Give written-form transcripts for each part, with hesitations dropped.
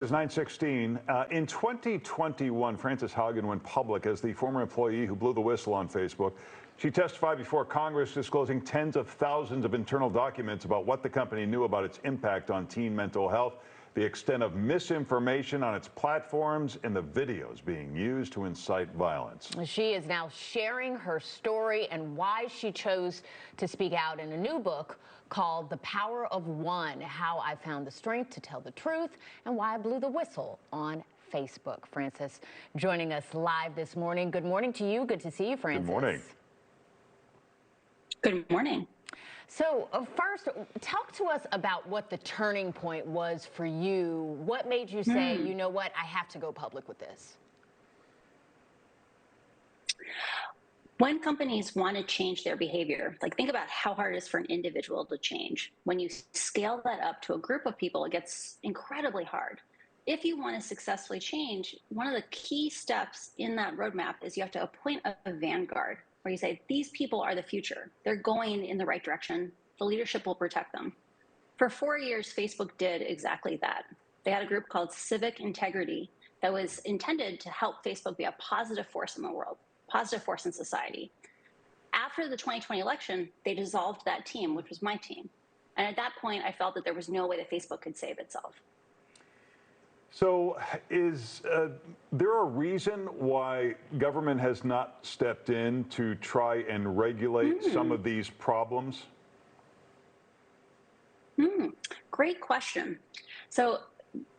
It's 9:16. In 2021, Frances Haugen went public as the former employee who blew the whistle on Facebook. She testified before Congress disclosing tens of thousands of internal documents about what the company knew about its impact on teen mental health, the extent of misinformation on its platforms, and the videos being used to incite violence. She is now sharing her story and why she chose to speak out in a new book called The Power of One: How I Found the Strength to Tell the Truth and Why I Blew the Whistle on Facebook. Frances joining us live this morning. Good morning to you. Good to see you, Frances. Good morning. Good morning. So first, talk to us about what the turning point was for you. What made you say, you know what, I have to go public with this? When companies want to change their behavior, like think about how hard it is for an individual to change. When you scale that up to a group of people, it gets incredibly hard. If you want to successfully change, one of the key steps in that roadmap is you have to appoint a vanguard, where you say, these people are the future. They're going in the right direction. The leadership will protect them. For 4 years, Facebook did exactly that. They had a group called Civic Integrity that was intended to help Facebook be a positive force in the world, positive force in society. After the 2020 election, they dissolved that team, which was my team. And at that point, I felt that there was no way that Facebook could save itself. So is there a reason why government has not stepped in to try and regulate some of these problems? Great question. So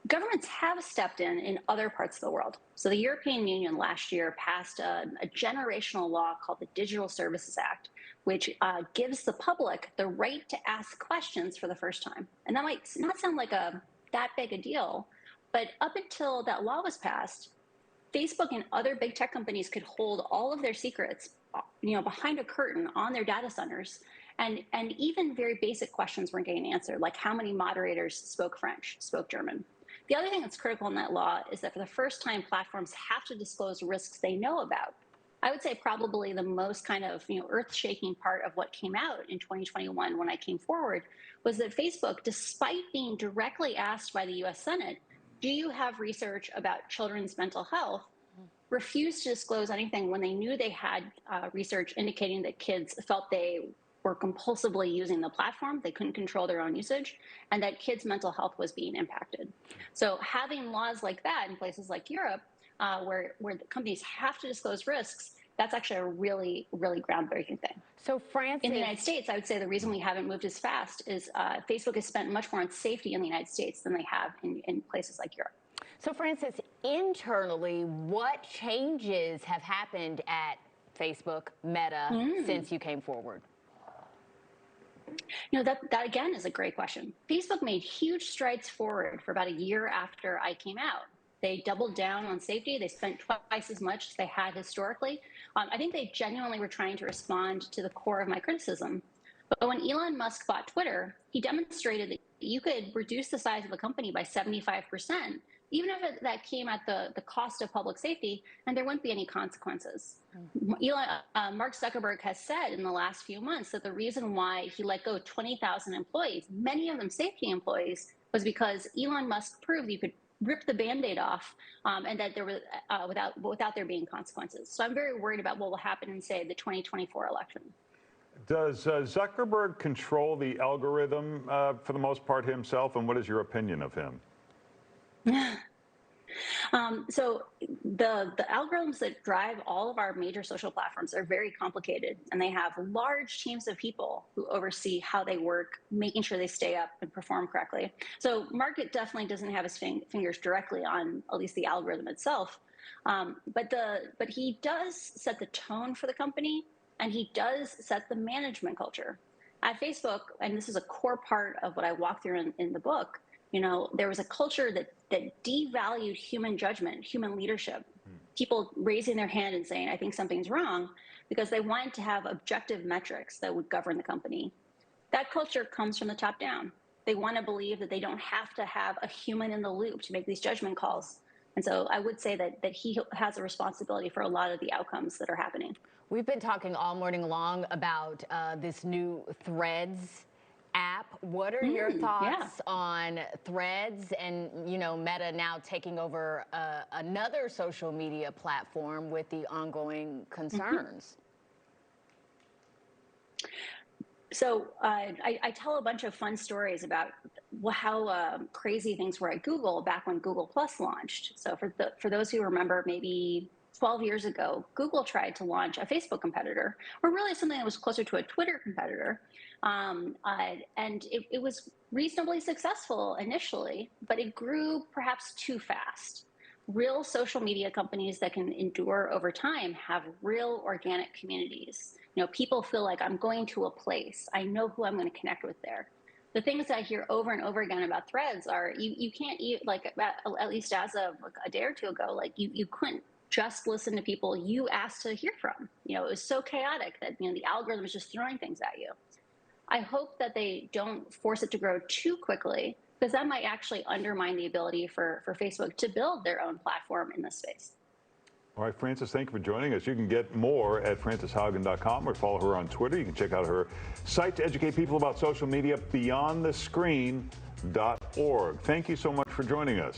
governments have stepped in other parts of the world. So the European Union last year passed a generational law called the Digital Services Act, which gives the public the right to ask questions for the first time. And that might not sound like that big a deal, but up until that law was passed, Facebook and other big tech companies could hold all of their secrets, behind a curtain on their data centers, and even very basic questions weren't getting answered, like how many moderators spoke French, spoke German. The other thing that's critical in that law is that for the first time, platforms have to disclose risks they know about. I would say probably the most kind of earth-shaking part of what came out in 2021 when I came forward was that Facebook, despite being directly asked by the US Senate, do you have research about children's mental health, refused to disclose anything when they knew they had research indicating that kids felt they were compulsively using the platform, they couldn't control their own usage, and that kids' mental health was being impacted. So having laws like that in places like Europe, where the companies have to disclose risks, that's actually a really, really groundbreaking thing. So Frances, in the United States, I would say the reason we haven't moved as fast is Facebook has spent much more on safety in the United States than they have in places like Europe. So Frances, internally, what changes have happened at Facebook, Meta, since you came forward? That again is a great question. Facebook made huge strides forward for about a year after I came out. They doubled down on safety. They spent twice as much as they had historically. I think they genuinely were trying to respond to the core of my criticism. But when Elon Musk bought Twitter, he demonstrated that you could reduce the size of a company by 75%, even if that came at the cost of public safety, and there wouldn't be any consequences. Mark Zuckerberg has said in the last few months that the reason why he let go 20,000 employees, many of them safety employees, was because Elon Musk proved you could rip the Band-Aid off, and that there was without there being consequences. So I'm very worried about what will happen in, say, the 2024 election. Does Zuckerberg control the algorithm for the most part himself, and what is your opinion of him? So the algorithms that drive all of our major social platforms are very complicated, and they have large teams of people who oversee how they work, making sure they stay up and perform correctly. So Mark definitely doesn't have his fingers directly on at least the algorithm itself, but he does set the tone for the company, and he does set the management culture. At Facebook, and this is a core part of what I walk through in the book, there was a culture that devalued human judgment, human leadership, people raising their hand and saying, I think something's wrong, because they wanted to have objective metrics that would govern the company. That culture comes from the top down. They want to believe that they don't have to have a human in the loop to make these judgment calls. And so I would say that he has a responsibility for a lot of the outcomes that are happening. We've been talking all morning long about this new Threads app. What are your thoughts on Threads and, Meta now taking over another social media platform with the ongoing concerns? So I tell a bunch of fun stories about how crazy things were at Google back when Google Plus launched. So for those who remember, maybe 12 years ago, Google tried to launch a Facebook competitor, or really something that was closer to a Twitter competitor. And it was reasonably successful initially, but it grew perhaps too fast. Real social media companies that can endure over time have real organic communities. People feel like I'm going to a place, I know who I'm going to connect with there. The things that I hear over and over again about Threads are you can't, like, at least as of a day or two ago, like you couldn't just listen to people you asked to hear from. It was so chaotic that the algorithm was just throwing things at you. I hope that they don't force it to grow too quickly, because that might actually undermine the ability for Facebook to build their own platform in this space. All right, Frances, thank you for joining us. You can get more at franceshaugen.com or follow her on Twitter. You can check out her site to educate people about social media, beyondthescreen.org. Thank you so much for joining us.